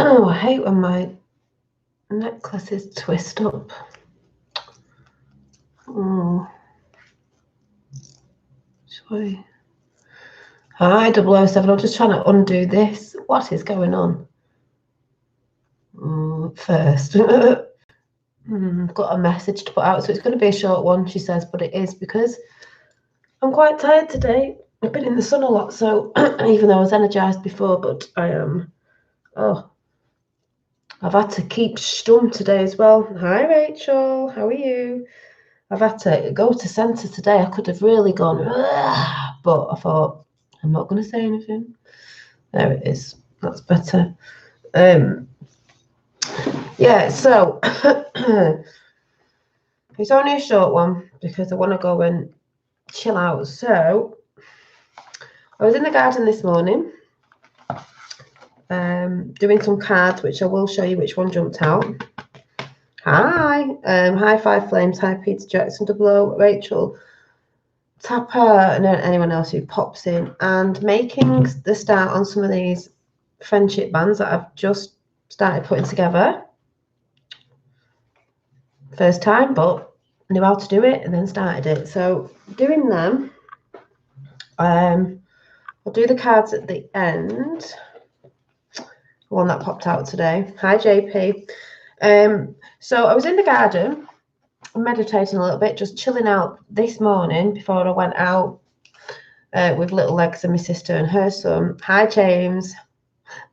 I hate when my necklaces twist up. Sorry. Hi, 007. I'm just trying to undo this. What is going on? First. Got a message to put out, so it's going to be a short one, she says, but it is because I'm quite tired today. I've been in the sun a lot, so even though I was energized before, but I am. I've had to keep stum today as well. Hi, Rachel. How are you? I've had to go to centre today. I could have really gone, but I thought I'm not going to say anything. There it is. That's better. Yeah, so it's only a short one because I want to go and chill out. So I was in the garden this morning doing some cards, which I will show you which one jumped out. Hi, hi Five Flames, hi Peter Jackson, 00, Rachel, Tapper, and anyone else who pops in, and making the start on some of these friendship bands that I've just started putting together. First time, but knew how to do it and then started it. So doing them, I'll do the cards at the end. One that popped out today. Hi JP. So I was in the garden meditating a little bit, just chilling out this morning before I went out with Little Legs and my sister and her son. Hi James.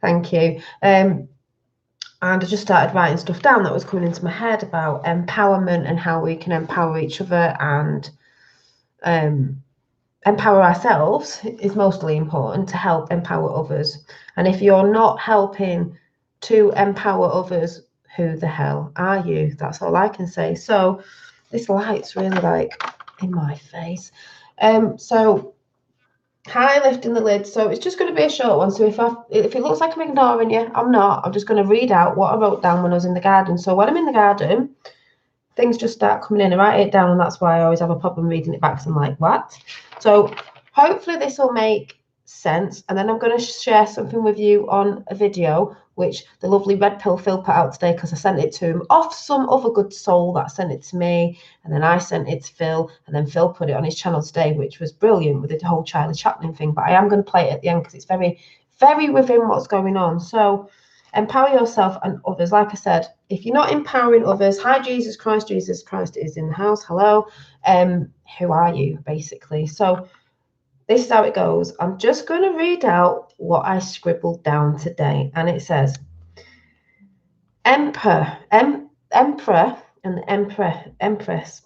Thank you. And I just started writing stuff down that was coming into my head about empowerment and how we can empower each other and empower ourselves is mostly important to help empower others. And if you're not helping to empower others, who the hell are you? That's all I can say. So this light's really like in my face. So hi, lifting the lid. So it's just going to be a short one. So if it looks like I'm ignoring you, I'm not. I'm just going to read out what I wrote down when I was in the garden. So when I'm in the garden, things just start coming in. I write it down, and that's why I always have a problem reading it back. So I'm like, what? So hopefully this will make sense. And then I'm going to share something with you on a video, which the lovely Red Pill Phil put out today, because I sent it to him off some other good soul that sent it to me, and then I sent it to Phil, and then Phil put it on his channel today, which was brilliant with the whole Charlie Chaplin thing. But I am going to play it at the end because it's very, very within what's going on. So empower yourself and others. Like I said, if you're not empowering others, hi Jesus Christ is in the house. Hello. Who are you, basically? So this is how it goes. I'm just going to read out what I scribbled down today. And it says, Emperor, and the Empress.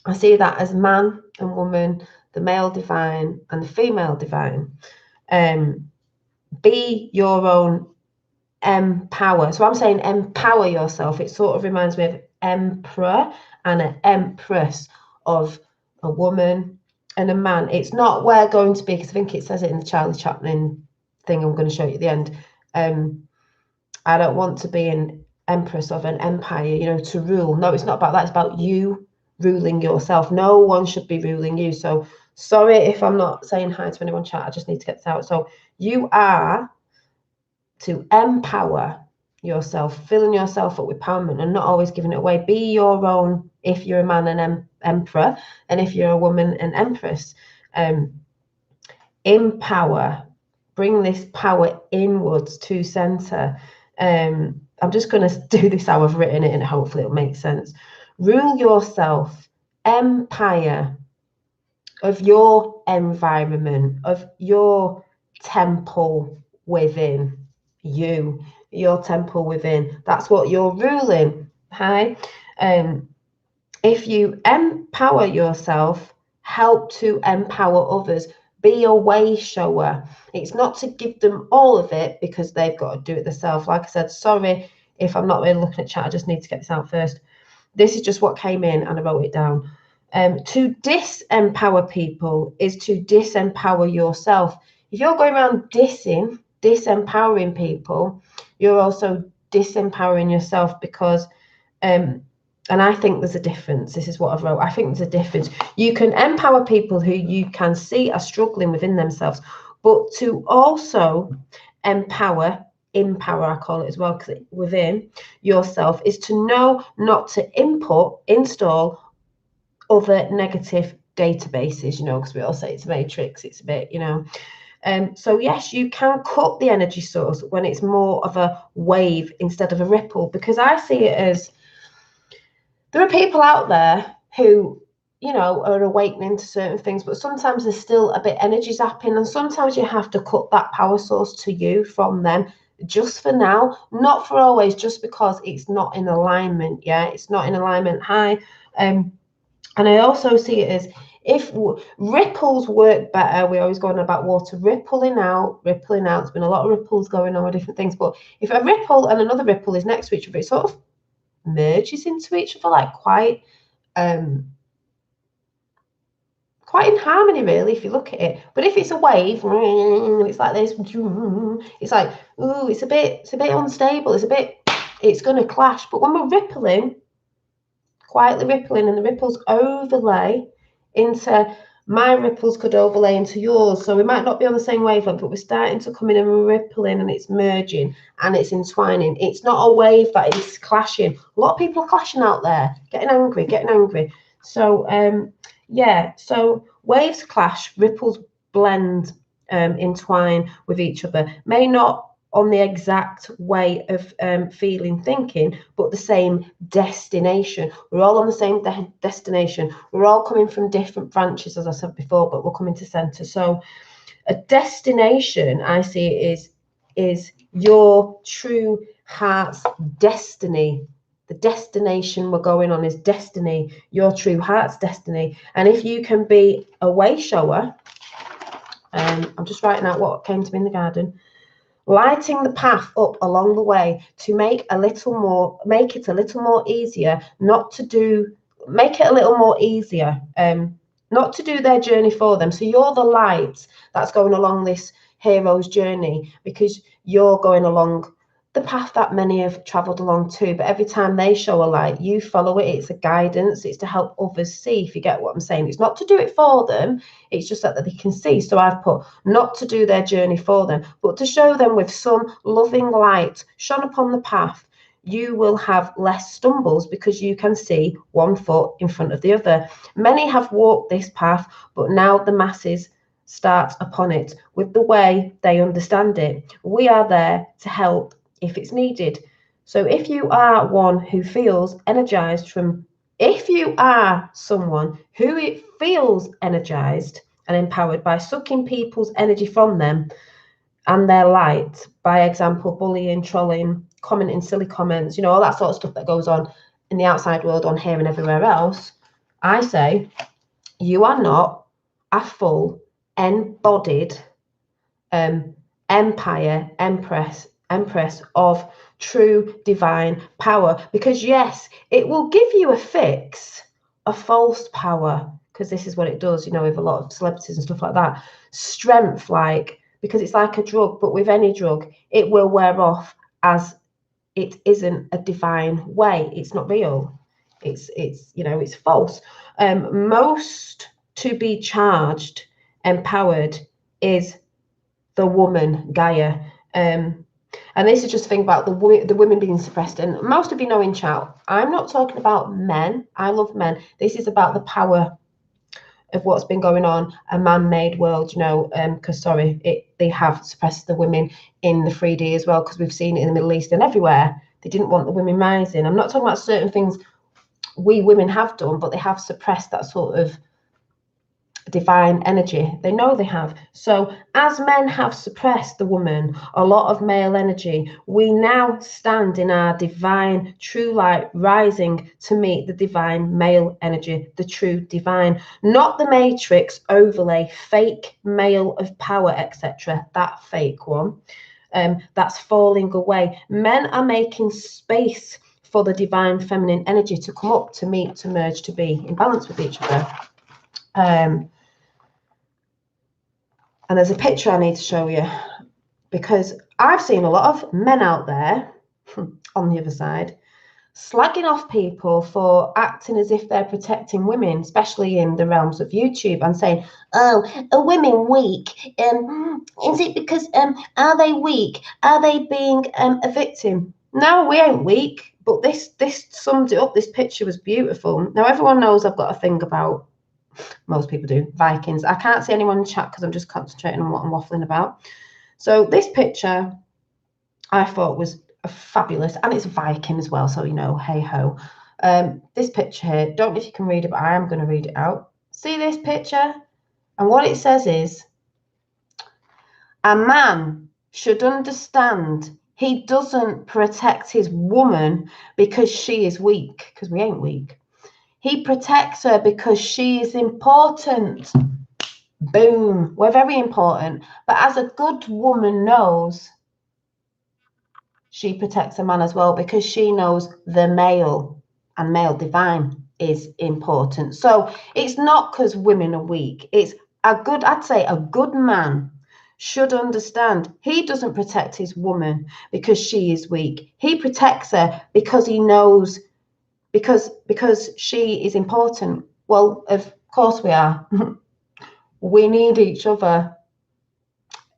I see that as man and woman, the male divine and the female divine. Be your own empower. So I'm saying empower yourself. It sort of reminds me of emperor and an empress, of a woman and a man. It's not we're going to be, because I think it says it in the Charlie Chaplin thing I'm going to show you at the end. I don't want to be an empress of an empire, to rule. No, it's not about that. It's about you ruling yourself. No one should be ruling you. So sorry if I'm not saying hi to anyone chat. I just need to get this out. So you are to empower yourself, filling yourself up with empowerment and not always giving it away. Be your own, if you're a man, an emperor, and if you're a woman, an empress. Empower, bring this power inwards to center. I'm just going to do this how I've written it, and hopefully it'll make sense. Rule yourself, empire of your environment, of your temple within you, your temple within. That's what you're ruling. Hi. If you empower yourself, help to empower others. Be a way shower. It's not to give them all of it because they've got to do it themselves. Like I said, sorry if I'm not really looking at chat. I just need to get this out first. This is just what came in and I wrote it down. To disempower people is to disempower yourself. If you're going around disempowering people, you're also disempowering yourself, because and I think there's a difference. This is what I've wrote. I think there's a difference. You can empower people who you can see are struggling within themselves, but to also empower in power, I call it as well, because within yourself is to know not to install other negative databases, you know, because we all say it's a matrix, it's a bit, you know. So yes, you can cut the energy source when it's more of a wave instead of a ripple, because I see it as there are people out there who, you know, are awakening to certain things, but sometimes there's still a bit energy zapping, and sometimes you have to cut that power source to you from them, just for now, not for always, just because it's not in alignment. Yeah, it's not in alignment. And I also see it as if ripples work better. We always go on about water rippling out, rippling out. There's been a lot of ripples going on with different things, but if a ripple and another ripple is next to each other, it sort of merges into each other, like quite in harmony, really, if you look at it. But if it's a wave, it's like this. It's like, ooh, it's a bit unstable. It's going to clash. But when we're rippling, quietly rippling, and the ripples overlay into, my ripples could overlay into yours, so we might not be on the same wavelength, but we're starting to come in and we're rippling, and it's merging and it's entwining. It's not a wave that is clashing. A lot of people are clashing out there, getting angry. So yeah, so waves clash, ripples blend, entwine with each other, may not on the exact way of feeling, thinking, but the same destination. We're all on the same destination. We're all coming from different branches, as I said before, but we're coming to center. So a destination, I see it is your true heart's destiny. The destination we're going on is destiny, your true heart's destiny. And if you can be a way shower, I'm just writing out what came to me in the garden, lighting the path up along the way to make it a little more easier, not to do their journey for them. So you're the light that's going along this hero's journey, because you're going along the path that many have traveled along too. But every time they show a light, you follow it. It's a guidance. It's to help others see, if you get what I'm saying. It's not to do it for them. It's just that they can see. So I've put not to do their journey for them, but to show them with some loving light shone upon the path. You will have less stumbles because you can see one foot in front of the other. Many have walked this path, but now the masses start upon it with the way they understand it. We are there to help if it's needed. So if you are one who feels energized if you are someone who feels energized and empowered by sucking people's energy from them and their light, by example, bullying, trolling, commenting silly comments, you know, all that sort of stuff that goes on in the outside world, on here and everywhere else, I say you are not a full embodied empire, empress of true divine power. Because yes, it will give you a fix, a false power, because this is what it does, you know, with a lot of celebrities and stuff like that. Strength, like, because it's like a drug, but with any drug, it will wear off, as it isn't a divine way. It's not real. It's you know, it's false. Most to be charged, empowered, is the woman, Gaia. And this is just a thing about the women being suppressed. And most of you know in chat, I'm not talking about men. I love men. This is about the power of what's been going on, a man-made world, you know, because they have suppressed the women in the 3D as well, because we've seen it in the Middle East and everywhere. They didn't want the women rising. I'm not talking about certain things we women have done, but they have suppressed that sort of divine energy. They know they have. So as men have suppressed the woman, a lot of male energy, we now stand in our divine true light, rising to meet the divine male energy, the true divine, not the matrix overlay, fake male of power, etc. That fake one, that's falling away. Men are making space for the divine feminine energy to come up, to meet, to merge, to be in balance with each other. And there's a picture I need to show you, because I've seen a lot of men out there on the other side slagging off people for acting as if they're protecting women, especially in the realms of YouTube, and saying, "Oh, are women weak? Is it because are they weak? Are they being a victim?" No, we ain't weak. But this sums it up. This picture was beautiful. Now everyone knows I've got a thing about, most people do, Vikings. I can't see anyone in chat because I'm just concentrating on what I'm waffling about. So this picture I thought was fabulous, and it's Viking as well, so you know, hey ho. This picture here, don't know if you can read it, but I am going to read it out. See this picture? And what it says is, a man should understand he doesn't protect his woman because she is weak, because we ain't weak. He protects her because she is important. Boom. We're very important. But as a good woman knows, she protects a man as well, because she knows the male and male divine is important. So it's not because women are weak. It's I'd say a good man should understand he doesn't protect his woman because she is weak. He protects her because he knows, because she is important. Well, of course we are. We need each other,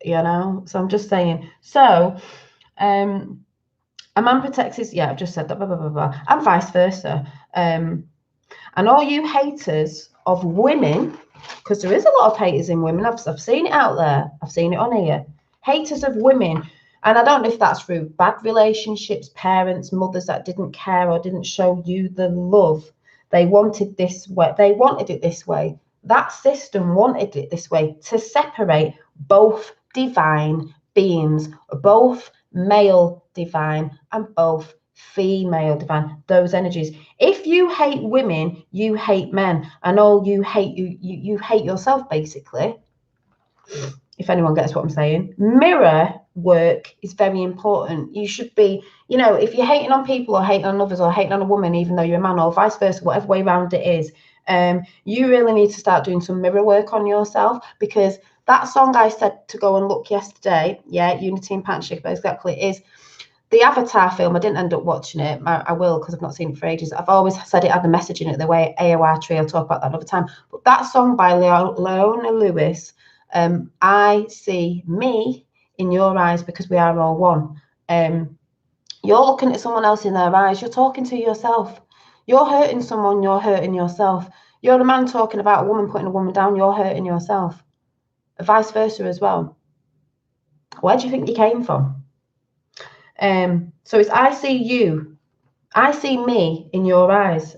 you know. So I'm just saying. So a man protects his, yeah, I've just said that, blah, blah, blah, blah, and vice versa. And all you haters of women, because there is a lot of haters in women, I've seen it out there, I've seen it on here, haters of women, and I don't know if that's through bad relationships, parents, mothers that didn't care or didn't show you the love they wanted this way, they wanted it this way, that system wanted it this way, to separate both divine beings, both male divine and both female divine, those energies. If you hate women, you hate men, and all you hate, you hate yourself, basically, if anyone gets what I'm saying. Mirror work is very important. You should be, you know, if you're hating on people or hating on others or hating on a woman, even though you're a man, or vice versa, whatever way around it is, you really need to start doing some mirror work on yourself, because that song I said to go and look yesterday, yeah, Unity and Partnership, exactly, is the Avatar film. I didn't end up watching it. I will, because I've not seen it for ages. I've always said it had the message in it, the way AOR Tree, I'll talk about that another time. But that song by Leona Lewis, I see me in your eyes because we are all one. You're looking at someone else in their eyes. You're talking to yourself. You're hurting someone. You're hurting yourself. You're a man talking about a woman putting a woman down. You're hurting yourself. Vice versa as well. Where do you think you came from? So it's I see you, I see me in your eyes.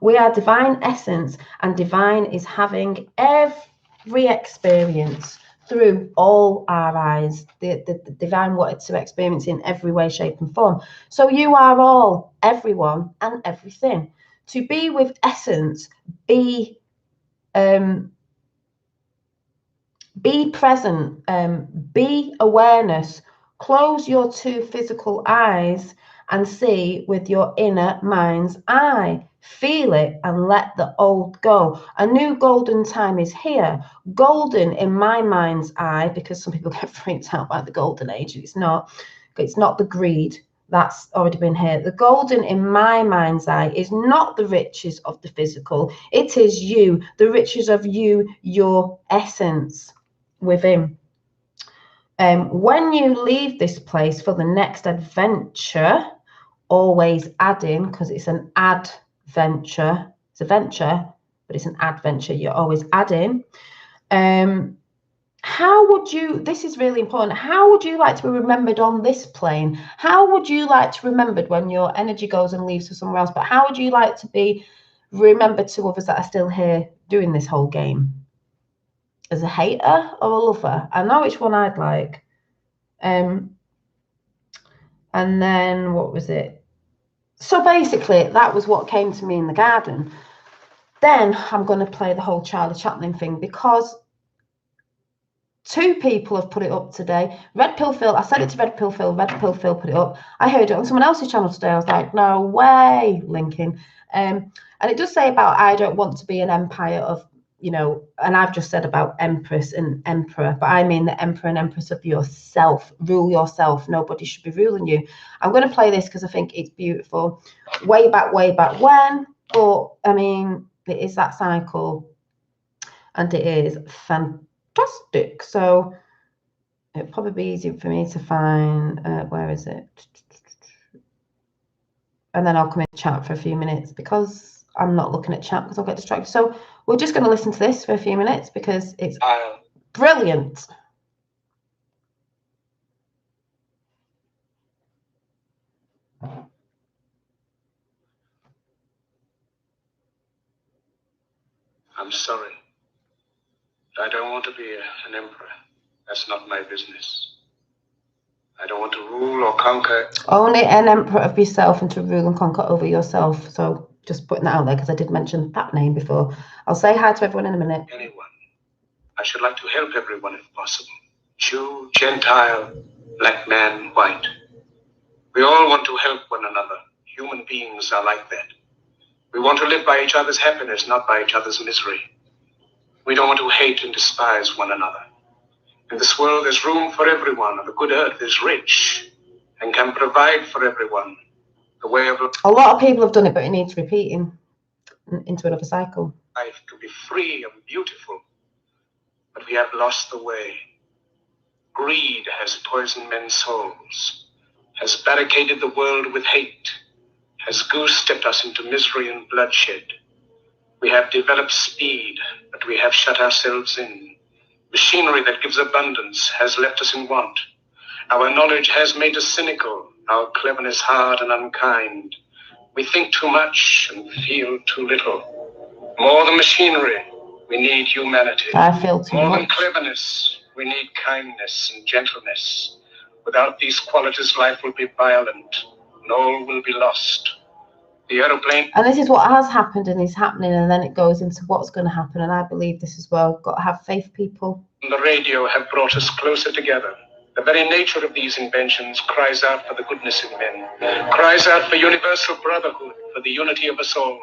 We are divine essence, and divine is having every experience through all our eyes. The divine wanted to experience in every way, shape, and form. So you are all, everyone, and everything. To be with essence, be present, be awareness. Close your two physical eyes and see with your inner mind's eye. Feel it and let the old go. A new golden time is here. Golden in my mind's eye, because some people get freaked out by the golden age. It's not the greed. That's already been here. The golden in my mind's eye is not the riches of the physical. It is you, the riches of you, your essence within. When you leave this place for the next adventure, always add in, because it's an adventure. It's a venture, but it's an adventure. You're always adding. How would you, this is really important, how would you like to be remembered on this plane? How would you like to be remembered when your energy goes and leaves for somewhere else? But how would you like to be remembered to others that are still here doing this whole game? As a hater or a lover? I know which one I'd like. And then what was it? So basically, that was what came to me in the garden. Then I'm going to play the whole Charlie Chaplin thing, because two people have put it up today. Red Pill Phil, I said it to Red Pill Phil. Red Pill Phil put it up. I heard it on someone else's channel today. I was like, no way, linking. And it does say about, I don't want to be an empire of you know, and I've just said about empress and emperor, but I mean the emperor and empress of yourself. Rule yourself. Nobody should be ruling you. I'm going to play this because I think it's beautiful. Way back when, but I mean, it is that cycle and it is fantastic. So it'll probably be easier for me to find, where is it? And then I'll come in chat for a few minutes because I'm not looking at chat because I'll get distracted. So we're just going to listen to this for a few minutes because it's brilliant. I'm sorry. I don't want to be an emperor. That's not my business. I don't want to rule or conquer. Only an emperor of yourself and to rule and conquer over yourself. So just putting that out there because I did mention that name before. I'll say hi to everyone in a minute. Anyone. I should like to help everyone if possible. Jew, Gentile, black man, white. We all want to help one another. Human beings are like that. We want to live by each other's happiness, not by each other's misery. We don't want to hate and despise one another. In this world, there's room for everyone, and the good earth is rich and can provide for everyone the way of life. A lot of people have done it, but it needs repeating into another cycle. Life to be free and beautiful, but we have lost the way. Greed has poisoned men's souls, has barricaded the world with hate, has goose-stepped us into misery and bloodshed. We have developed speed, but we have shut ourselves in. Machinery that gives abundance has left us in want. Our knowledge has made us cynical, our cleverness hard and unkind. We think too much and feel too little. More than machinery, we need humanity. I feel too More much. than cleverness, we need kindness and gentleness. Without these qualities, life will be violent and all will be lost. The aeroplane. And this is what has happened and is happening, and then it goes into what's going to happen. And I believe this as well. Got to have faith, people. The radio have brought us closer together. The very nature of these inventions cries out for the goodness in men, cries out for universal brotherhood, for the unity of us all.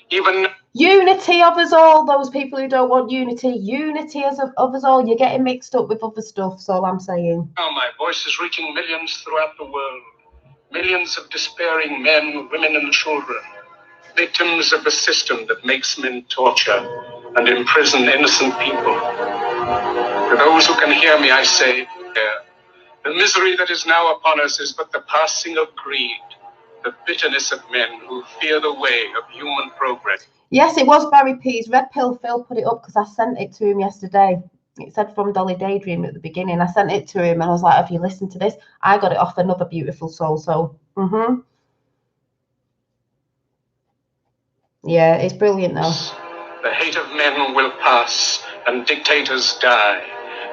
Even Unity of us all. Those people who don't want unity, unity of us all. You're getting mixed up with other stuff. That's all I'm saying. now my voice is reaching millions throughout the world. Millions of despairing men, women, and children, victims of the system that makes men torture and imprison innocent people. To those who can hear me, I say, the misery that is now upon us is but the passing of greed, the bitterness of men who fear the way of human progress. Yes, it was Barry P's. Red Pill Phil put it up because I sent it to him yesterday. It said from Dolly Daydream at the beginning. I sent it to him and I was like, have you listened to this? I got it off Another Beautiful Soul. So, yeah, it's brilliant though. The hate of men will pass and dictators die.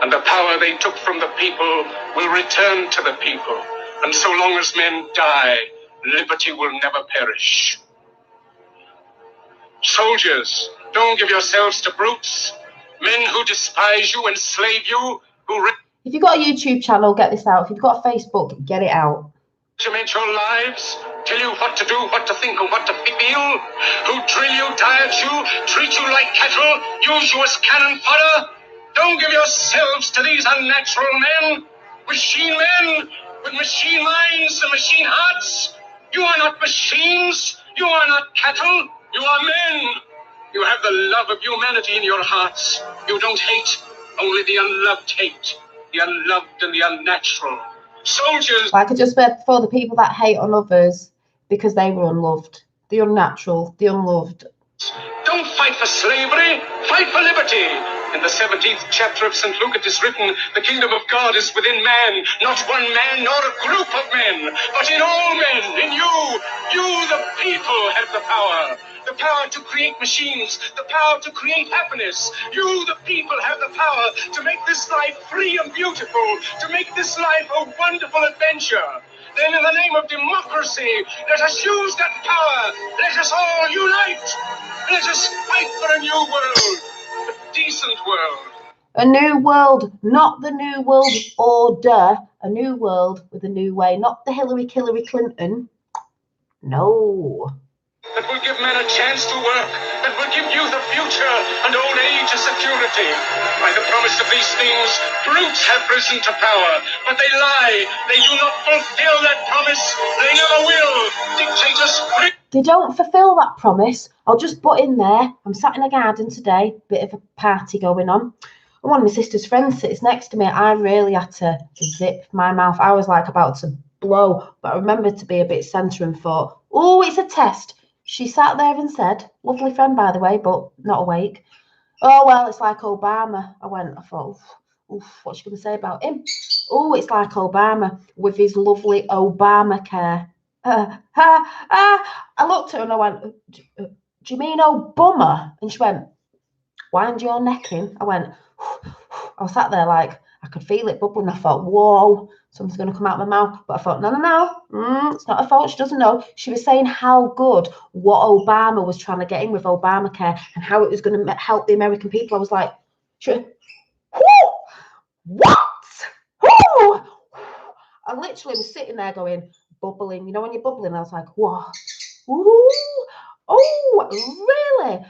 And the power they took from the people will return to the people. And so long as men die, liberty will never perish. Soldiers, don't give yourselves to brutes. Men who despise you, enslave you, who If you've got a YouTube channel, get this out. If you've got a Facebook, get it out. regiment your lives, tell you what to do, what to think, and what to feel, who drill you, diet you, treat you like cattle, use you as cannon fodder. Don't give yourselves to these unnatural men, machine men with machine minds and machine hearts. You are not machines, you are not cattle, you are men. You have the love of humanity in your hearts. You don't hate, only the unloved hate, the unloved and the unnatural. Soldiers. Like I just said before, the people that hate on others because they were unloved, the unnatural, the unloved. Don't fight for slavery, fight for liberty. In the 17th chapter of St. Luke it is written, the kingdom of God is within man, not one man nor a group of men, but in all men, in you. You, the people, have the power to create machines, the power to create happiness. You, the people, have the power to make this life free and beautiful, to make this life a wonderful adventure. Then in the name of democracy, let us use that power. Let us all unite. Let us fight for a new world, a decent world. A new world, not the new world order. A new world with a new way, not the Hillary Clinton. No. that will give men a chance to work, that will give youth a future and old age a security. By the promise of these things, brutes have risen to power, but they lie. They do not fulfill that promise. They never will. Dictators They don't fulfill that promise. I'll just butt in there. I'm sat in a garden today, bit of a party going on. And one of my sister's friends sits next to me. I really had to zip my mouth. I was like about to blow, but I remembered to be a bit centre and thought, oh, it's a test. She sat there and said, lovely friend, by the way, but not awake. Oh, well, it's like Obama. I thought, oof, what's she going to say about him? Oh, it's like Obama with his lovely Obamacare. I looked at her and I went, do you mean Obama? And she went, wind your neck in. I went, I was sat there like, I could feel it bubbling. I thought, whoa, something's going to come out of my mouth. But I thought, no, it's not her fault. She doesn't know. She was saying how good what Obama was trying to get in with Obamacare and how it was going to help the American people. I was like, what? I literally was sitting there going, bubbling. You know when you're bubbling? I was like, what? Ooh, oh, really?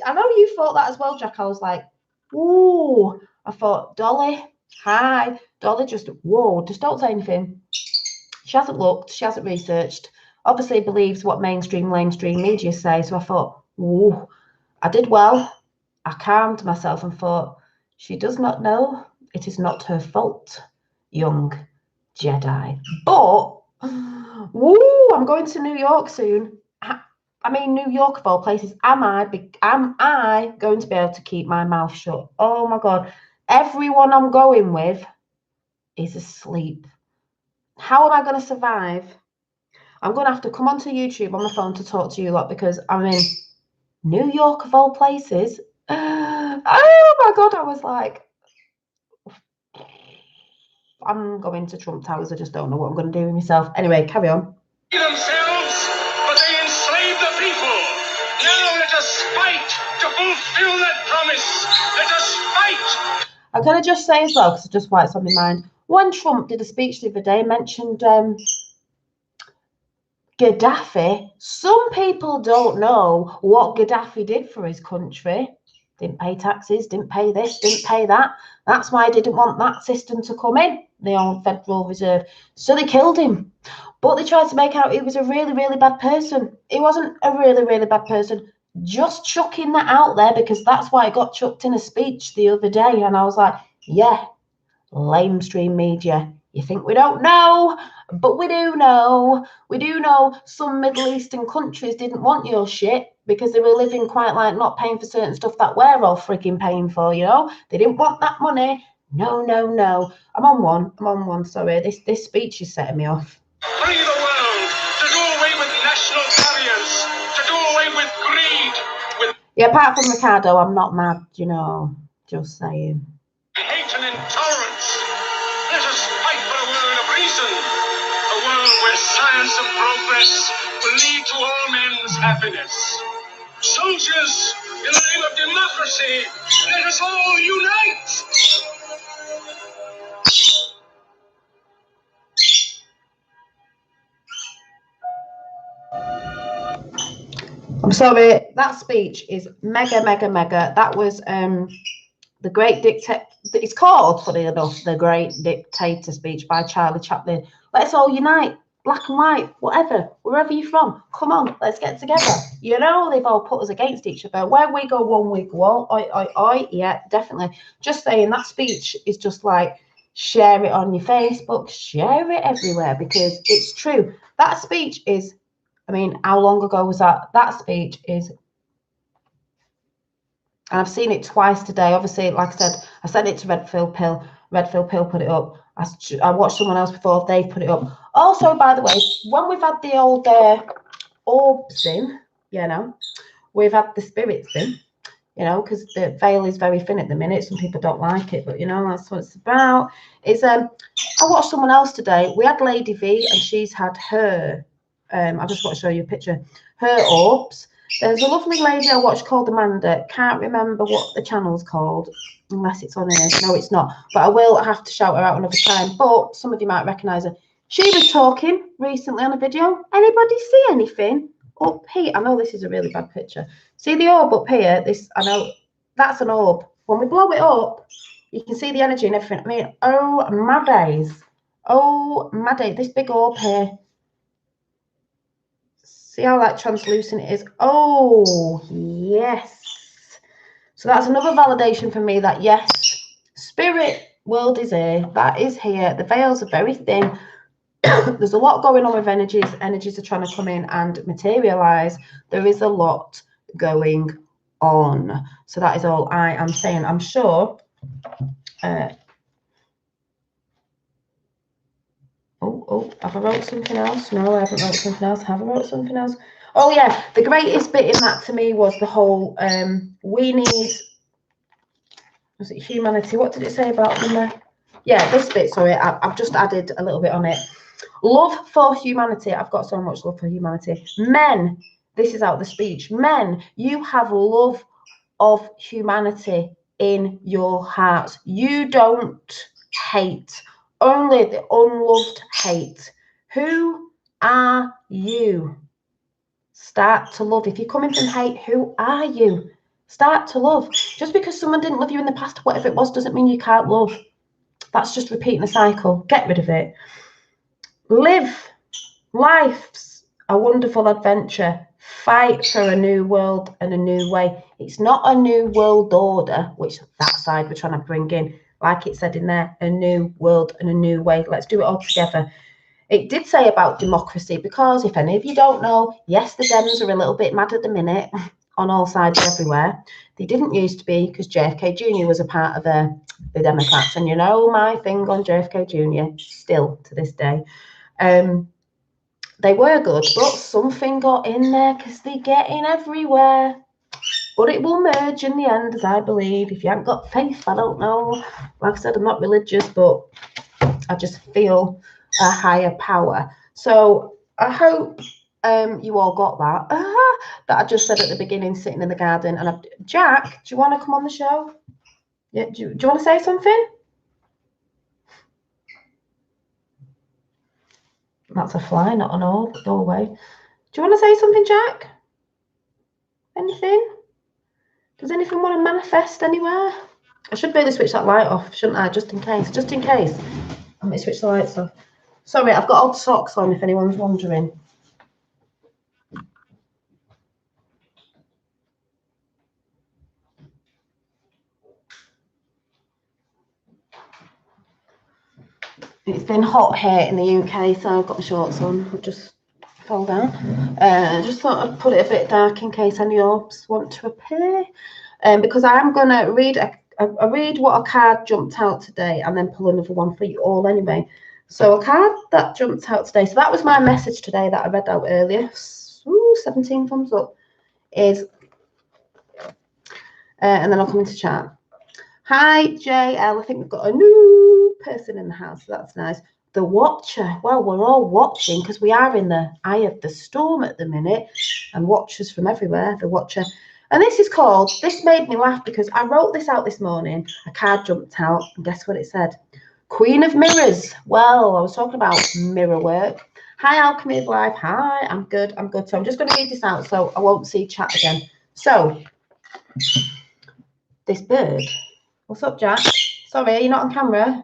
I know you thought that as well, Jack. I was like, ooh. I thought, Dolly, hi. Dolly just, whoa, just don't say anything. She hasn't looked. She hasn't researched. Obviously believes what mainstream media say. So I thought, ooh, I did well. I calmed myself and thought, she does not know. It is not her fault, young Jedi. But, woo, I'm going to New York soon. I mean, New York of all places. Am I going to be able to keep my mouth shut? Oh my God. Everyone I'm going with is asleep. How am I going to survive? I'm going to have to come onto YouTube on my phone to talk to you lot because I'm in New York of all places. Oh my God. I was like, I'm going to Trump Towers. I just don't know what I'm going to do with myself. Anyway, carry on. Themselves, but they enslave the people. Now let us fight to fulfill that promise. Let us fight. I'm going to just say as well, because just why it's on my mind. When Trump did a speech the other day, mentioned Gaddafi. Some people don't know what Gaddafi did for his country. Didn't pay taxes, didn't pay this, didn't pay that. That's why I didn't want that system to come in, the old Federal Reserve. So they killed him. But they tried to make out he was a really, really bad person. He wasn't a really, really bad person. Just chucking that out there because that's why it got chucked in a speech the other day. And I was like, yeah, lamestream media. You think we don't know, but we do know. We do know some Middle Eastern countries didn't want your shit because they were living quite like not paying for certain stuff that we're all frigging paying for, you know? They didn't want that money. No. I'm on one. Sorry, this speech is setting me off. Free the world, to do away with national barriers, to do away with greed, Yeah, apart from Ricardo, I'm not mad, you know, just saying. Hate and intolerance. Let us fight for a world of reason, a world where science and progress will lead to all men's happiness. Soldiers, in the name of democracy, let us all unite! I'm sorry, that speech is mega. That was the Great Dictator. It's called, funny enough, The Great Dictator speech by Charlie Chaplin. Let's all unite, black and white, whatever, wherever you're from. Come on, let's get together. You know, they've all put us against each other. Where we go one, we go all. Oi. Yeah, definitely. Just saying, that speech is just like, share it on your Facebook, share it everywhere because it's true. That speech is, I mean, how long ago was that? That speech is, and I've seen it twice today. Obviously, like I said, I sent it to Redfield Pill. Redfield Pill put it up. I watched someone else before. They put it up. Also, by the way, when we've had the old orbs in, you know, we've had the spirits in, you know, because the veil is very thin at the minute. Some people don't like it, but, you know, that's what it's about. It's, I watched someone else today. We had Lady V, and she's had her, I just want to show you a picture, her orbs. There's a lovely lady I watched called Amanda. Can't remember what the channel's called, unless it's on here. No, it's not. But I will have to shout her out another time. But some of you might recognise her. She was talking recently on a video. Anybody see anything? up here. I know this is a really bad picture. See the orb up here? This, I know that's an orb. When we blow it up, you can see the energy and everything. I mean, oh my days. Oh my days. This big orb here. See how like translucent it is? Oh, yes. So that's another validation for me that yes, spirit world is here. That is here. The veils are very thin. There's a lot going on with energies. Energies are trying to come in and materialize. There is a lot going on. So that is all I am saying. I'm sure. Have I wrote something else? No, I haven't wrote something else. Have I wrote something else? Oh yeah, the greatest bit in that to me was the whole we need, was it humanity? What did it say about them there? Yeah, this bit, sorry, I've just added a little bit on it. Love for humanity. I've got so much love for humanity. Men, this is out of the speech. Men, you have love of humanity in your heart. You don't hate. Only the unloved hate. Who are you? Start to love. If you're coming from hate, who are you? Start to love. Just because someone didn't love you in the past, whatever it was, doesn't mean you can't love. That's just repeating the cycle. Get rid of it. Live. Life's a wonderful adventure. Fight for a new world and a new way. It's not a new world order, which that side we're trying to bring in. Like it said in there, a new world and a new way. Let's do it all together. It did say about democracy, because if any of you don't know, yes, the Dems are a little bit mad at the minute on all sides everywhere. They didn't used to be, because JFK Jr. was a part of the Democrats. And you know my thing on JFK Jr. still to this day. They were good, but something got in there because they get in everywhere. But it will merge in the end, as I believe. If you haven't got faith, I don't know. Like I said, I'm not religious, but I just feel a higher power. So I hope you all got that I just said at the beginning, sitting in the garden. And Jack, do you want to come on the show? Yeah, do you want to say something? That's a fly, not an orb. Go away. Do you want to say something, Jack? Anything? Does anything want to manifest anywhere? I should really switch that light off, shouldn't I? Just in case. Just in case. I might switch the lights off. Sorry, I've got old socks on if anyone's wondering. It's been hot here in the UK, so I've got my shorts on. I've just fell down. Just thought I'd put it a bit dark in case any orbs want to appear. Because I am going to read read what a card jumped out today and then pull another one for you all anyway. So a card that jumped out today, so that was my message today that I read out earlier. Ooh, 17 thumbs up. Is, and then I'll come into chat. Hi, JL. I think we've got a new person in the house. So that's nice. The Watcher. Well, we're all watching because we are in the eye of the storm at the minute, and watchers from everywhere. The Watcher. And this is called, this made me laugh because I wrote this out this morning. A card jumped out, and guess what it said? Queen of Mirrors. Well, I was talking about mirror work. Hi, Alchemy of Life. Hi, I'm good. I'm good. So I'm just going to read this out so I won't see chat again. So, this bird. What's up, Jack? Sorry, you're not on camera.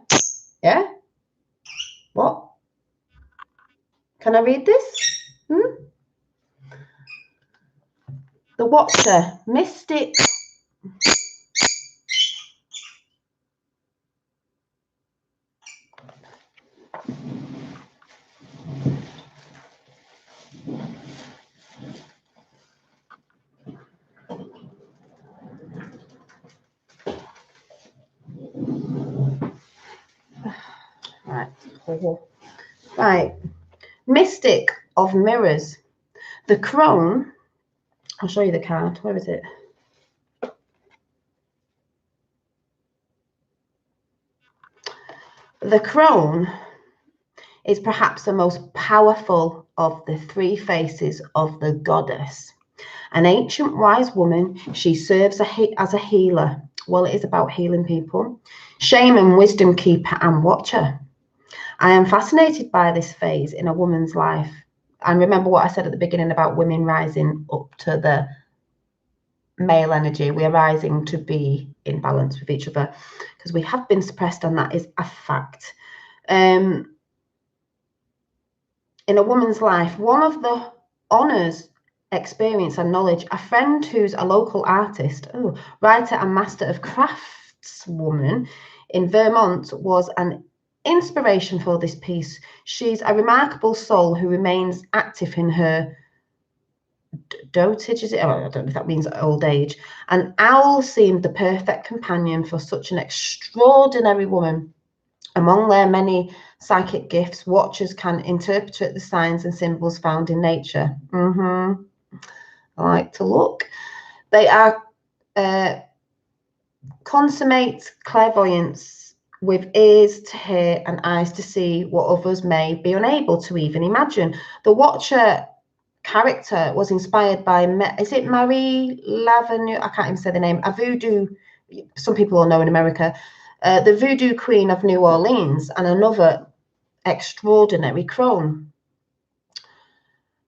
Yeah? What? Can I read this? The Watcher. Mystic. Right. Mystic of Mirrors. The Crone. I'll show you the card. Where is it? The Crone is perhaps the most powerful of the three faces of the goddess. An ancient wise woman, she serves as a healer. Well, it is about healing people. Shaman, wisdom keeper, and watcher. I am fascinated by this phase in a woman's life. And remember what I said at the beginning about women rising up to the male energy. We are rising to be in balance with each other because we have been suppressed, and that is a fact. In a woman's life, one of the honours, experience and knowledge, a friend who's a local artist, writer and master of craftswoman in Vermont was an inspiration for this piece. She's a remarkable soul who remains active in her dotage, is it? Oh, I don't know if that means old age. An owl seemed the perfect companion for such an extraordinary woman. Among their many psychic gifts, watchers can interpret the signs and symbols found in nature. I like to look. They are consummate clairvoyants with ears to hear and eyes to see what others may be unable to even imagine. The Watcher character was inspired by, is it Marie Lavenue? I can't even say the name. A voodoo, some people will know in America, the voodoo queen of New Orleans, and another extraordinary crone.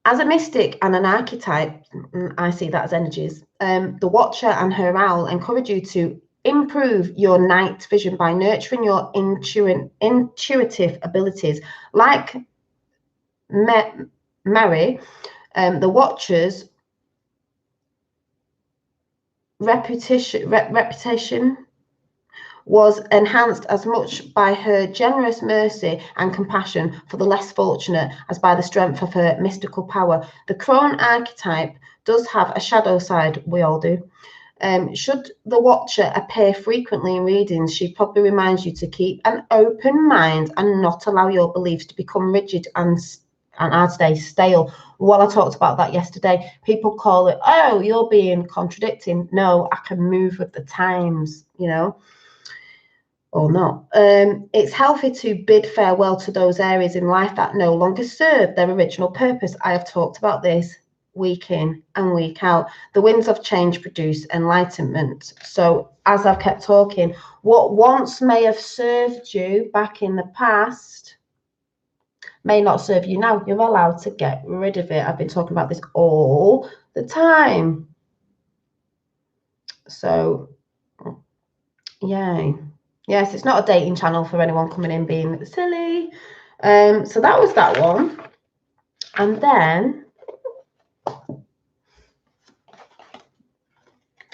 As a mystic and an archetype, I see that as energies. The Watcher and her owl encourage you to improve your night vision by nurturing your intuitive abilities. Like Mary, the Watcher's reputation was enhanced as much by her generous mercy and compassion for the less fortunate as by the strength of her mystical power. The crone archetype does have a shadow side, we all do. Should the Watcher appear frequently in readings, she probably reminds you to keep an open mind and not allow your beliefs to become rigid and I'd say stale. Well, I talked about that yesterday. People call it, oh, you're being contradicting. No, I can move with the times, you know, or not. It's healthy to bid farewell to those areas in life that no longer serve their original purpose. I have talked about this week in and week out. The winds of change produce enlightenment. So as I've kept talking, what once may have served you back in the past may not serve you now. You're allowed to get rid of it. I've been talking about this all the time. So, yay. Yes, it's not a dating channel for anyone coming in being silly. So that was that one. And then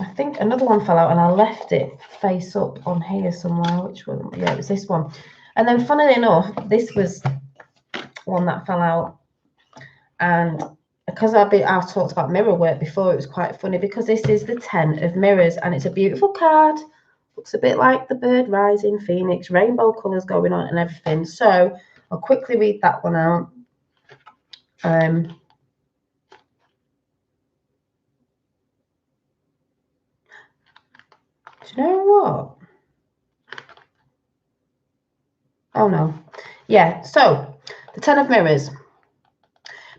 I think another one fell out and I left it face up on here somewhere. Which one? Yeah, it was this one. And then funnily enough, this was one that fell out. And because I've talked about mirror work before, it was quite funny because this is the 10 of mirrors and it's a beautiful card. Looks a bit like the bird rising, phoenix, rainbow colours going on and everything. So I'll quickly read that one out. Do you know what? Oh no. Yeah, so the 10 of mirrors.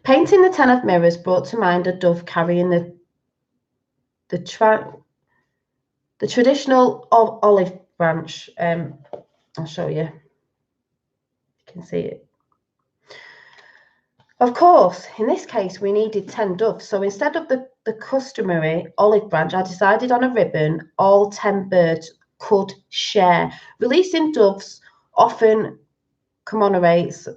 Painting the 10 of mirrors brought to mind a dove carrying the traditional olive branch. I'll show you. You can see it. Of course, in this case, we needed 10 doves. So instead of the customary olive branch, I decided on a ribbon all 10 birds could share. Releasing doves often commemorates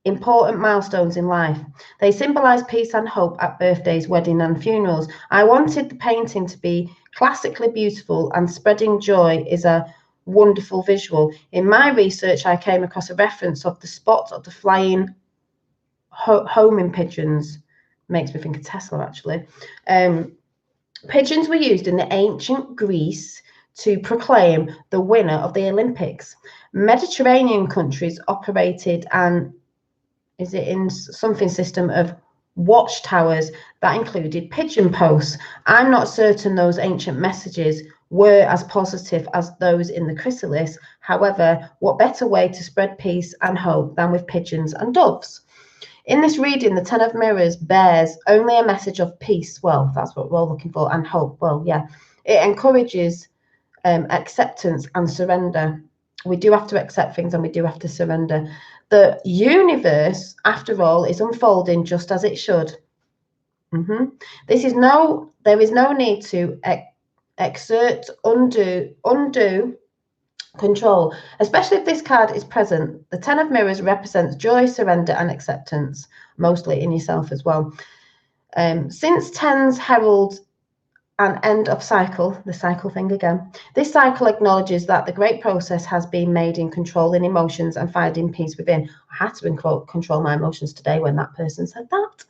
important milestones in life. They symbolize peace and hope at birthdays, weddings, and funerals. I wanted the painting to be classically beautiful, and spreading joy is a wonderful visual. In my research, I came across a reference of the spot of the flying homing pigeons. Makes me think of Tesla, actually. Pigeons were used in the ancient Greece to proclaim the winner of the Olympics. Mediterranean countries operated in something system of watchtowers that included pigeon posts. I'm not certain those ancient messages were as positive as those in the chrysalis. However, what better way to spread peace and hope than with pigeons and doves? In this reading, the 10 of mirrors bears only a message of peace. Well, that's what we're looking for, and hope. Well, yeah, it encourages acceptance and surrender. We do have to accept things and we do have to surrender. The universe, after all, is unfolding just as it should. There is no need to exert undue control, especially if this card is present. The Ten of Mirrors represents joy, surrender, and acceptance, mostly in yourself as well. Since tens herald an end of cycle, the cycle thing again, this cycle acknowledges that the great process has been made in controlling emotions and finding peace within. I had to control my emotions today when that person said that.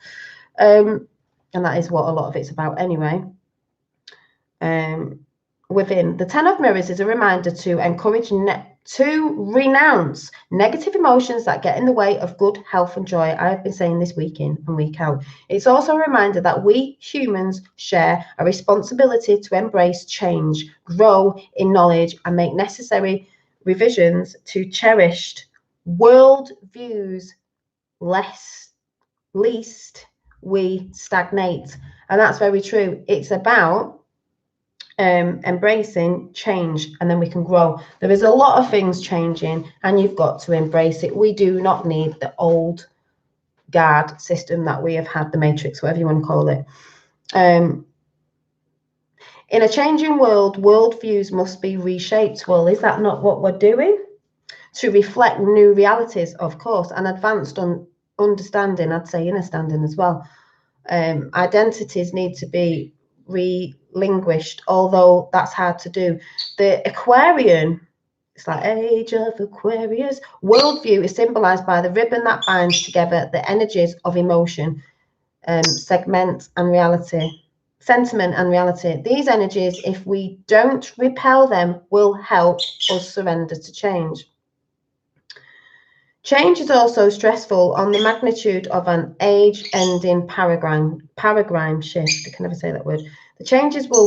And that is what a lot of it's about anyway. Within the Ten of Mirrors is a reminder to encourage to renounce negative emotions that get in the way of good health and joy. I have been saying this week in and week out. It's also a reminder that we humans share a responsibility to embrace change, grow in knowledge, and make necessary revisions to cherished world views, least we stagnate. And that's very true. It's about embracing change, and then we can grow. There is a lot of things changing and you've got to embrace it. We do not need the old guard system that we have had, the matrix, whatever you want to call it. In a changing world, worldviews must be reshaped. Well, is that not what we're doing? To reflect new realities, of course, and advanced understanding, I'd say inner standing as well. Identities need to be relinquished, although that's hard to do. The Aquarian, it's like Age of Aquarius, worldview is symbolized by the ribbon that binds together the energies of emotion, sentiment and reality. These energies, if we don't repel them, will help us surrender to change. Change is also stressful on the magnitude of an age-ending paradigm shift. I can never say that word. The changes will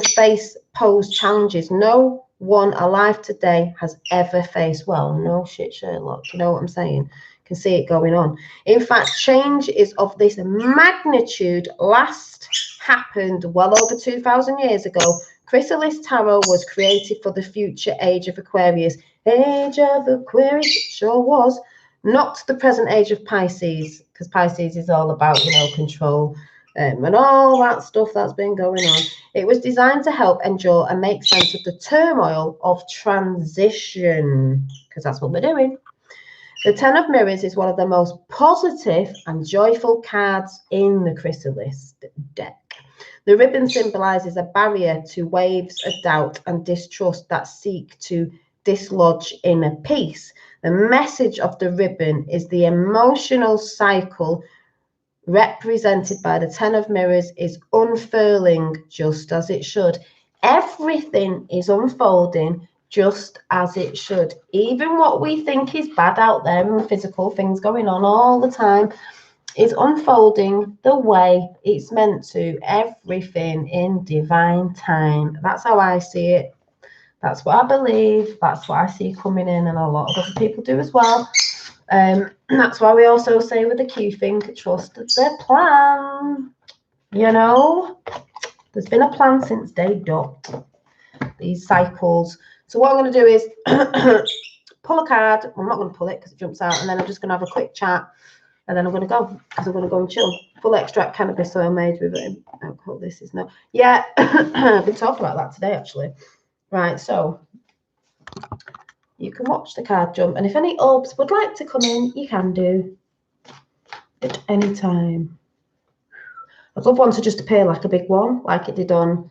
pose challenges no one alive today has ever faced. Well, no shit, Sherlock. You know what I'm saying? You can see it going on. In fact, change is of this magnitude last happened well over 2,000 years ago. Chrysalis Tarot was created for the future age of Aquarius. Age of Aquarius, it sure was. Not the present age of Pisces, because Pisces is all about, control and all that stuff that's been going on. It was designed to help endure and make sense of the turmoil of transition, because that's what we're doing. The Ten of Mirrors is one of the most positive and joyful cards in the Chrysalis deck. The ribbon symbolizes a barrier to waves of doubt and distrust that seek to dislodge inner peace. The message of the ribbon is the emotional cycle represented by the Ten of Mirrors is unfurling just as it should. Everything is unfolding just as it should. Even what we think is bad out there and physical things going on all the time is unfolding the way it's meant to. Everything in divine time. That's how I see it. That's what I believe. That's what I see coming in, and a lot of other people do as well. That's why we also say with the Q thing, trust the plan. There's been a plan since day dot. These cycles. So what I'm going to do is pull a card. I'm not going to pull it because it jumps out, and then I'm just going to have a quick chat, and then I'm going to go because I'm going to go and chill. Full extract cannabis oil made with alcohol. This is no. Yeah, I've been talking about that today actually. Right, so you can watch the card jump, and if any orbs would like to come in, you can do at any time. I'd love one to just appear like a big one, like it did on,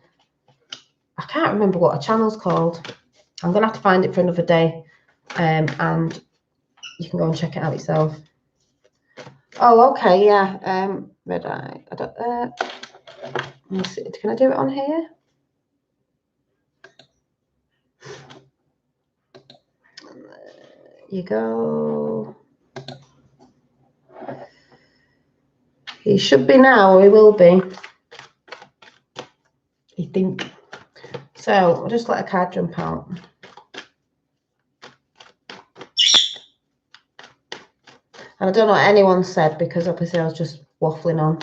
I can't remember what a channel's called. I'm going to have to find it for another day, and you can go and check it out yourself. Oh, okay, yeah, red eye. Let me see, can I do it on here? You go. He should be now, or he will be. I think. So I'll just let a card jump out. And I don't know what anyone said because obviously I was just waffling on.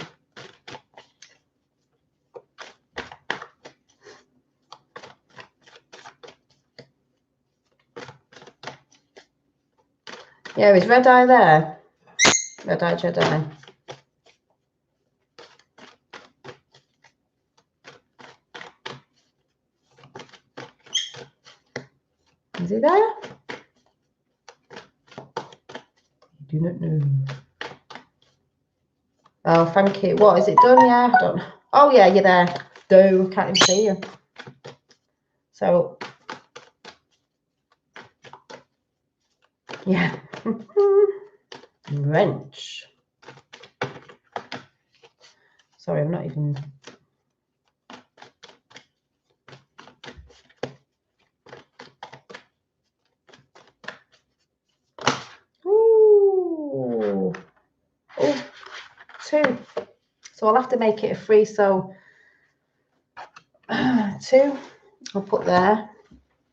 Yeah, is Red Eye there? Red Eye Jedi. Is he there? I do not know. Oh, thank you. What, is it done? Yeah, I don't know. Oh, yeah, you're there. Can't even see you. So, yeah. Wrench. Sorry, I'm not even... Ooh. Oh, 2. So I'll have to make it a 3. So 2, I'll put there.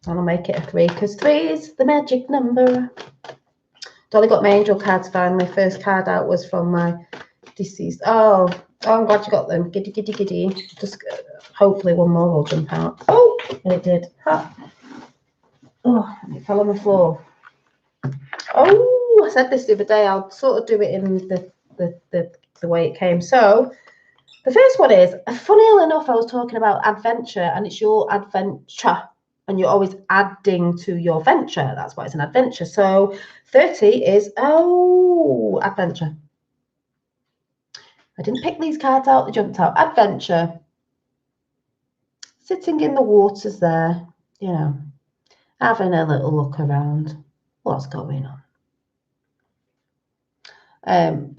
And I'll make it a 3 because 3 is the magic number. Dolly got my angel cards finally. First card out was from my deceased. Oh, I'm glad you got them. Giddy, giddy, giddy. Just hopefully one more will jump out. Oh, and it did. Ha. Oh, and it fell on the floor. Oh, I said this the other day. I'll sort of do it in the way it came. So the first one is, funny enough, I was talking about adventure, and it's your adventure. And you're always adding to your venture. That's why it's an adventure. So 30 is, oh, adventure. I didn't pick these cards out. They jumped out. Adventure. Sitting in the waters there, you know, having a little look around. What's going on?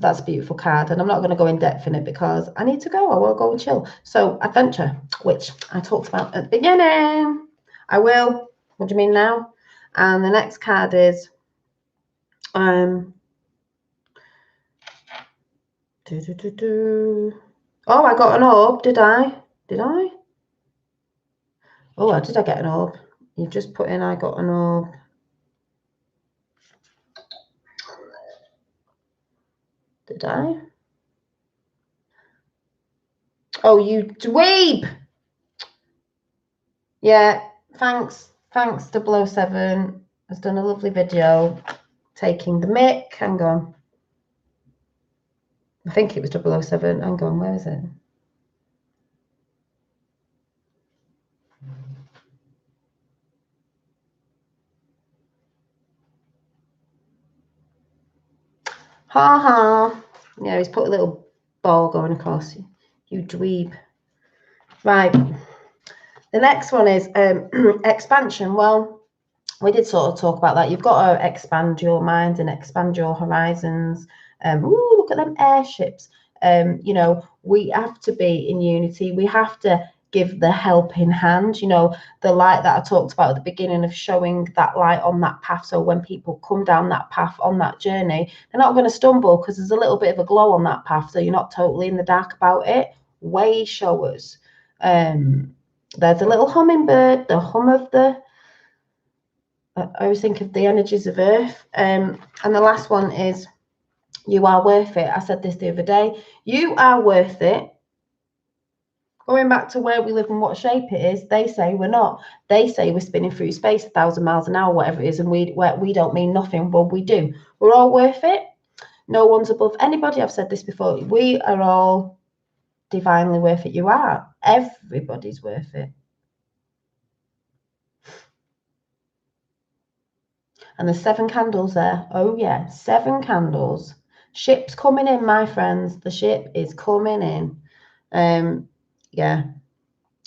That's a beautiful card. And I'm not going to go in depth in it because I need to go. I will go and chill. So adventure, which I talked about at the beginning. I will. What do you mean now? And the next card is oh, I got an orb, did I? Oh, did I get an orb? You just put in I got an orb. Did I? Oh, you dweeb! Yeah, thanks 007 has done a lovely video taking the mic. Hang on. I think it was 007. Hang on, where is it? Ha ha. Yeah, he's put a little ball going across. You dweeb. Right. The next one is expansion. Well, we did sort of talk about that. You've got to expand your mind and expand your horizons. Ooh, look at them airships. You know, we have to be in unity. We have to give the helping hand, you know, the light that I talked about at the beginning of showing that light on that path. So when people come down that path on that journey, they're not going to stumble because there's a little bit of a glow on that path. So you're not totally in the dark about it. Way showers. There's a little hummingbird, the hum of the, I always think of the energies of earth. And the last one is, you are worth it. I said this the other day. You are worth it. Going back to where we live and what shape it is, they say we're not. They say we're spinning through space 1,000 miles an hour, whatever it is, and we don't mean nothing. Well, we do. We're all worth it. No one's above anybody. I've said this before. We are all divinely worth it. You are. Everybody's worth it. And there's 7 candles there. Oh, yeah, 7 candles. Ship's coming in, my friends. The ship is coming in. Yeah,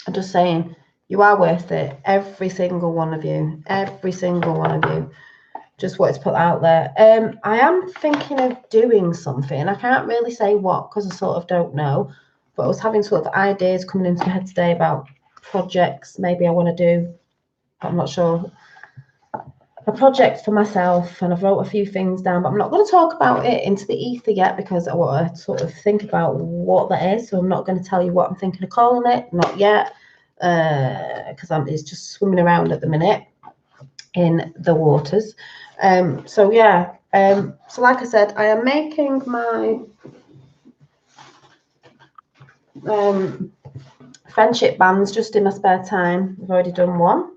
I'm just saying, you are worth it. Every single one of you. Every single one of you. Just wanted to put that out there. I am thinking of doing something. I can't really say what because I sort of don't know. But I was having sort of ideas coming into my head today about projects maybe I want to do. I'm not sure. A project for myself, and I've wrote a few things down, but I'm not going to talk about it into the ether yet because I want to sort of think about what that is. So I'm not going to tell you what I'm thinking of calling it, not yet, because it's just swimming around at the minute in the waters. So yeah, so like I said, I am making my friendship bands just in my spare time. I've already done one.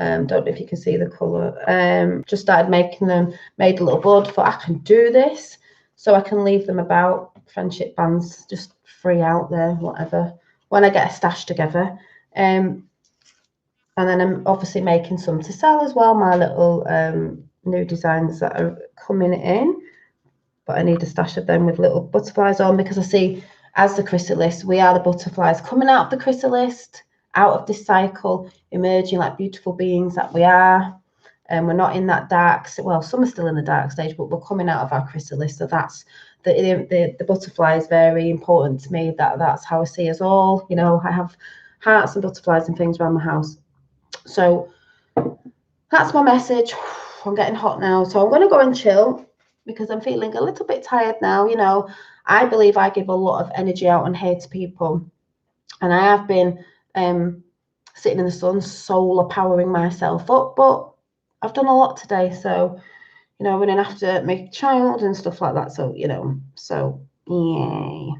Don't know if you can see the colour. Just started making them, made a little board, thought I can do this. So I can leave them about, friendship bands, just free out there, whatever, when I get a stash together. And then I'm obviously making some to sell as well, my little new designs that are coming in. But I need a stash of them with little butterflies on, because I see, as the chrysalis, we are the butterflies coming out of the chrysalis, out of this cycle, emerging like beautiful beings that we are. And we're not in that dark, well, some are still in the dark stage, but we're coming out of our chrysalis. So that's the butterfly is very important to me. That's how I see us all. You know, I have hearts and butterflies and things around my house. So that's my message. I'm getting hot now, so I'm going to go and chill, because I'm feeling a little bit tired now. You know, I believe I give a lot of energy out on here to people, and I have been sitting in the sun, solar powering myself up, but I've done a lot today. So, you know, running after my child and stuff like that. So, you know, so yay.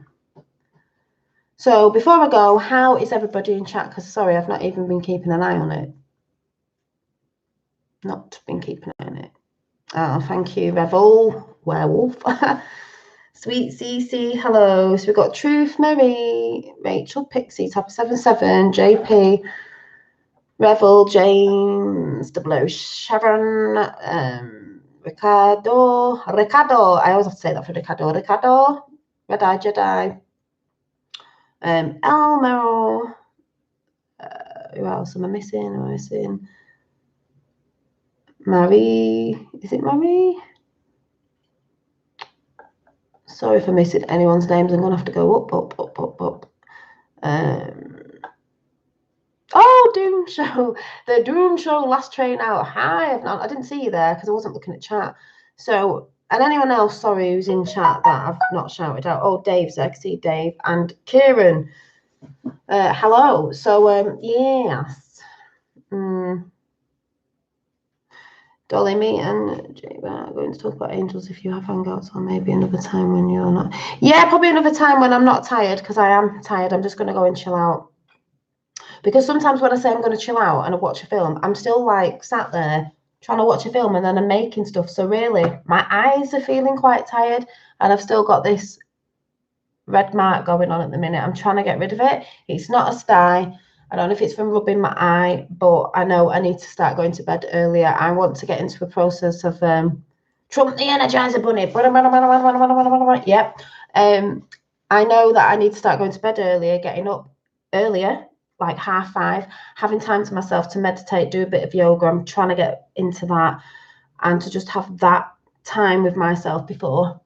So before I go, how is everybody in chat? Because sorry, I've not even been keeping an eye on it. Not been keeping an eye on it. Oh, thank you, Revel Werewolf. Sweet CC, hello. So we've got Truth, Mary, Rachel, Pixie, Top 77, JP, Revel, James, Double Sharon, Ricardo. I always have to say that for Ricardo, Red Eye Jedi, Elmo. Who else am I missing? Marie, is it Marie? Sorry if I'm missing anyone's names. I'm gonna have to go up. Oh, Doom Show, the Doom Show, last train out. Hi, I didn't see you there because I wasn't looking at chat. So, and anyone else, sorry, who's in chat that I've not shouted out. Oh, Dave's there. I can see Dave and Kieran. Hello. So, yes. Dolly, me and Jay are going to talk about angels if you have hangouts, or maybe another time when you're not. Yeah, probably another time when I'm not tired, because I am tired. I'm just going to go and chill out. Because sometimes when I say I'm going to chill out and I watch a film, I'm still like sat there trying to watch a film, and then I'm making stuff. So really, my eyes are feeling quite tired, and I've still got this red mark going on at the minute. I'm trying to get rid of it. It's not a sty. I don't know if it's from rubbing my eye, but I know I need to start going to bed earlier. I want to get into a process of Trump the Energizer Bunny. Yep. I know that I need to start going to bed earlier, getting up earlier, like 5:30, having time to myself to meditate, do a bit of yoga. I'm trying to get into that, and to just have that time with myself before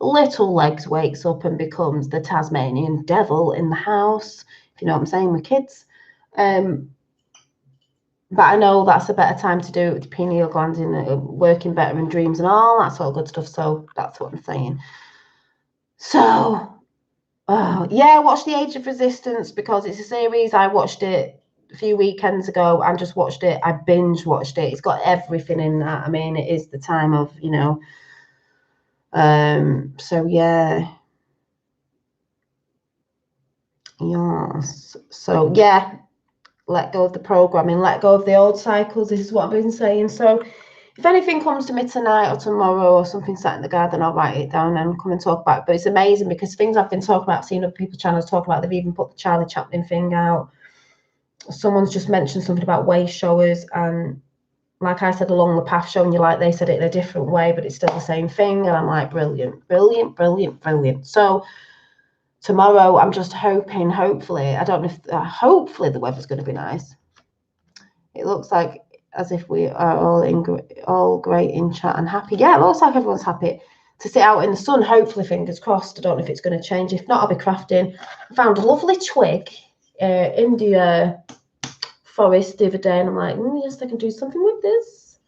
little legs wakes up and becomes the Tasmanian devil in the house, if you know what I'm saying, with kids. But I know that's a better time to do it with the pineal glands working better in dreams and all that sort of good stuff. So that's what I'm saying. So, yeah, watch The Age of Resistance, because it's a series. I watched it a few weekends ago and just watched it. I binge watched it. It's got everything in that. I mean, it is the time of, you know. So yeah. Yes. So yeah. Let go of the programming, let go of the old cycles. This is what I've been saying. So if anything comes to me tonight or tomorrow, or something sat in the garden, I'll write it down and come and talk about it. But it's amazing, because things I've been talking about, seeing other people's channels talk about, they've even put the Charlie Chaplin thing out. Someone's just mentioned something about way showers, and like I said, along the path, showing you, like they said it in a different way, but it's still the same thing. And I'm like, brilliant. So tomorrow, I'm just hoping, hopefully, I don't know if, hopefully the weather's going to be nice. It looks like as if we are all great in chat and happy. Yeah, it looks like everyone's happy to sit out in the sun. Hopefully, fingers crossed. I don't know if it's going to change. If not, I'll be crafting. I found a lovely twig in the forest the other day, and I'm like, yes, I can do something with this.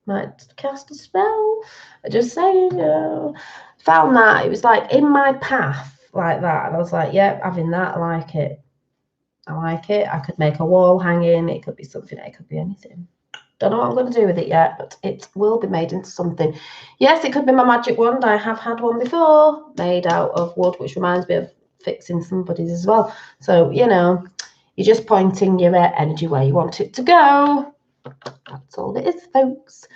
Might cast a spell. I just saying, found that. It was like in my path like that, and I was like, yep, having that. I like it. I could make a wall hanging. It could be something. It could be anything. Don't know what I'm going to do with it yet, but it will be made into something. Yes, it could be my magic wand. I have had one before made out of wood, which reminds me of fixing somebody's as well. So, you know, You're just pointing your energy where you want it to go. That's all it is, folks.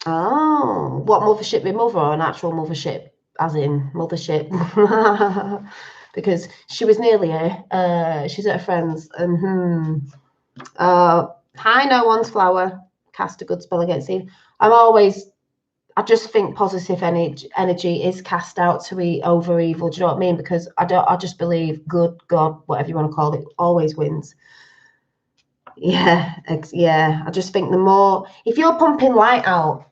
Oh, what mothership with mother, or an actual mothership, as in mothership? Because she was nearly here. She's at a friend's, and hi, no one's flower. Cast a good spell against Eve. I just think positive energy is cast out to over evil. Do you know what I mean? Because I just believe good, God, whatever you want to call it, always wins. Yeah, yeah. I just think the more, if you're pumping light out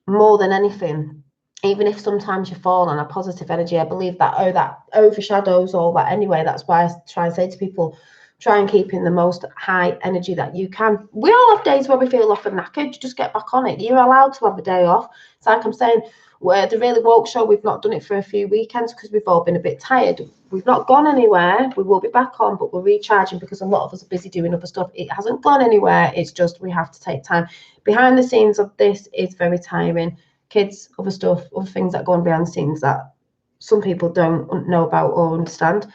more than anything, even if sometimes you fall on a positive energy, I believe that that overshadows all that anyway. That's why I try and say to people, try and keep in the most high energy that you can. We all have days where we feel off and knackered. Just get back on it. You're allowed to have a day off. It's like I'm saying, where the Really Woke show, we've not done it for a few weekends because we've all been a bit tired. We've not gone anywhere. We will be back on, but we're recharging because a lot of us are busy doing other stuff. It hasn't gone anywhere. It's just we have to take time. Behind the scenes of this is very tiring. Kids, other stuff, other things that go on behind the scenes that some people don't know about or understand.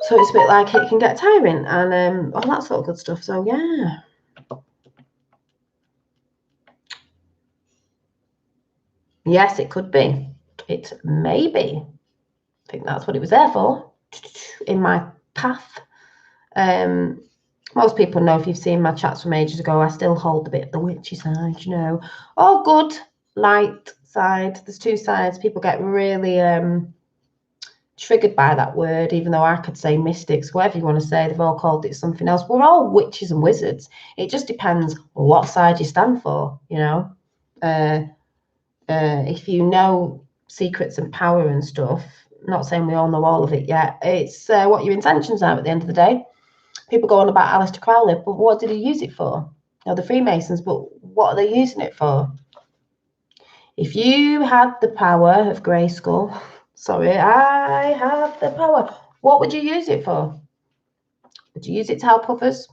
So it's a bit like it can get tiring and all that sort of good stuff. So yeah. Yes, it could be. It may be. I think that's what it was there for. In my path. Most people know, if you've seen my chats from ages ago, I still hold a bit of the witchy side, you know. Oh, good, light side. There's two sides. People get really triggered by that word, even though I could say mystics, whatever you want to say. They've all called it something else. We're all witches and wizards. It just depends what side you stand for, you know. If you know secrets and power and stuff, not saying we all know all of it yet, it's what your intentions are at the end of the day. People go on about Aleister Crowley, but what did he use it for? You know, the Freemasons, but what are they using it for? If you had the power of Grayskull, sorry, I have the power, what would you use it for? Would you use it to help others?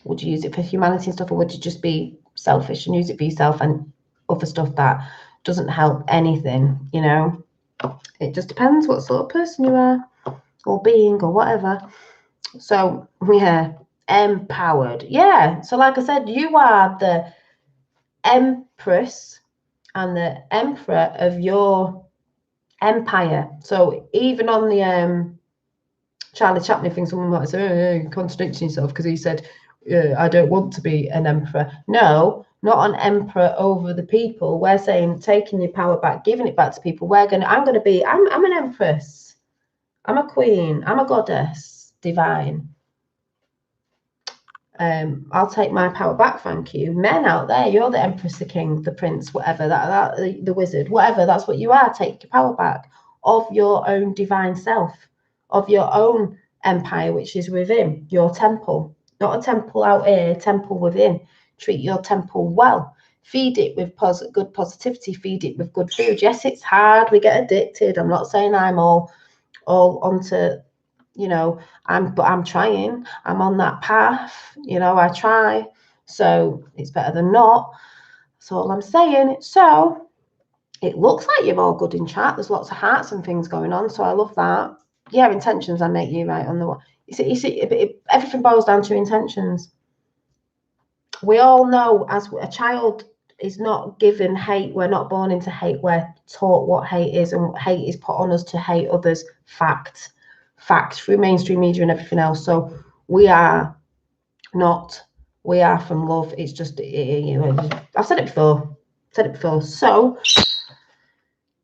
Would you use it for humanity and stuff, or would you just be selfish and use it for yourself and other stuff that doesn't help anything, you know? It just depends what sort of person you are, or being, or whatever. So, yeah, empowered. Yeah, so like I said, you are the empress and the emperor of your empire. So even on the Charlie Chaplin thing, someone might say, oh, contradicting yourself, because he said, I don't want to be an emperor. No, not an emperor over the people. We're saying taking your power back, giving it back to people. I'm an empress. I'm a queen. I'm a goddess, divine. I'll take my power back, thank you. Men out there, you're the empress, the king, the prince, whatever, the wizard, whatever, that's what you are. Take your power back of your own divine self, of your own empire, which is within your temple. Not a temple out here, temple within. Treat your temple well. Feed it with good positivity, feed it with good food. Yes, it's hard, we get addicted. I'm not saying I'm all onto, you know, I'm trying. I'm on that path, you know, I try. So it's better than not. That's all I'm saying. So it looks like you're all good in chat. There's lots of hearts and things going on. So I love that. Yeah, intentions, I make you right on the one. You see, everything boils down to intentions. We all know as a child is not given hate. We're not born into hate. We're taught what hate is, and hate is put on us to hate others. Fact through mainstream media and everything else. So we are from love. It's just, you know, I've said it before. So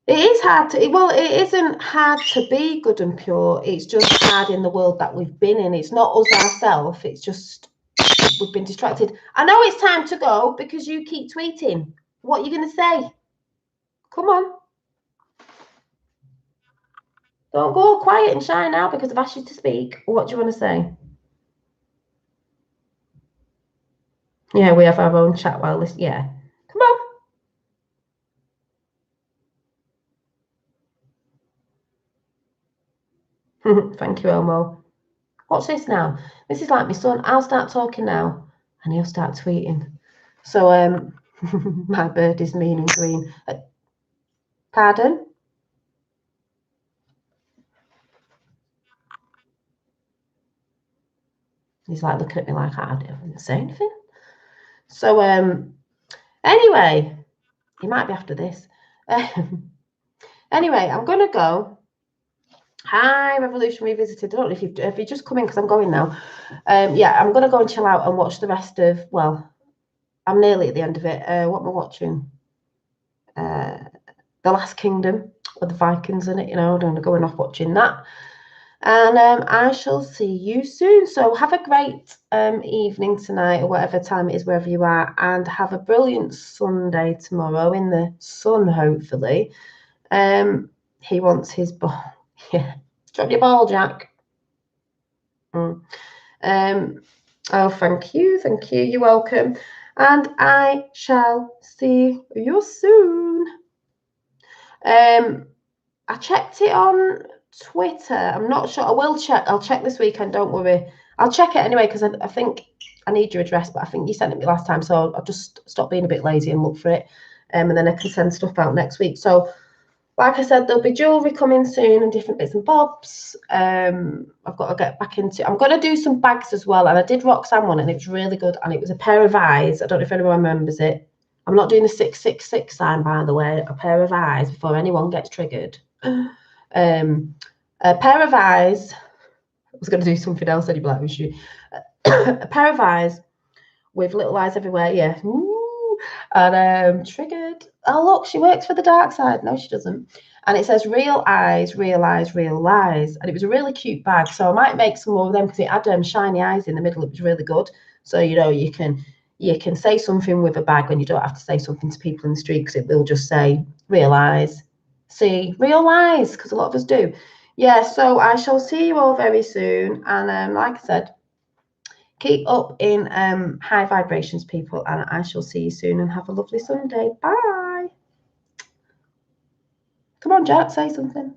it is hard to, well, it isn't hard to be good and pure. It's just hard in the world that we've been in. It's not us ourselves. It's just we've been distracted. I know it's time to go because you keep tweeting. What are you going to say? Come on. Don't go quiet and shy now because I've asked you to speak. What do you want to say? Yeah, we have our own chat while this. Yeah. Come on. Thank you, Elmo. Watch this now. This is like my son. I'll start talking now and he'll start tweeting. So, my bird is mean and green. Pardon? He's like looking at me like I didn't say anything. So anyway, he might be after this. Anyway, I'm gonna go. Hi, Revolution Revisited. I don't know if you just come in because I'm going now. Yeah, I'm gonna go and chill out and watch the rest of. Well, I'm nearly at the end of it. What am I watching? The Last Kingdom with the Vikings in it. You know, I'm going off watching that. And I shall see you soon. So have a great evening tonight or whatever time it is, wherever you are. And have a brilliant Sunday tomorrow in the sun, hopefully. He wants his ball. Yeah. Drop your ball, Jack. Oh, thank you. Thank you. You're welcome. And I shall see you soon. I checked it on Twitter. I'm not sure. I will check. I'll check this weekend. Don't worry. I'll check it anyway because I think I need your address, but I think you sent it me last time, so I'll just stop being a bit lazy and look for it, and then I can send stuff out next week. So, like I said, there'll be jewellery coming soon and different bits and bobs. I've got to get back into. I'm going to do some bags as well, and I did Roxanne one, and it was really good, and it was a pair of eyes. I don't know if anyone remembers it. I'm not doing the 666 sign, by the way. A pair of eyes before anyone gets triggered. A pair of eyes. I was going to do something else, and you'd be like, was you? A pair of eyes with little eyes everywhere. Yeah. Ooh. And triggered. Oh, look, she works for the dark side. No, she doesn't. And it says real eyes, real eyes, real lies. And it was a really cute bag. So I might make some more of them because it had shiny eyes in the middle. It was really good. So, you know, you can say something with a bag when you don't have to say something to people in the street because it will just say real eyes. See, real eyes, because a lot of us do. Yeah, so I shall see you all very soon. And like I said, keep up in high vibrations, people, and I shall see you soon and have a lovely Sunday. Bye. Come on, Jack, say something.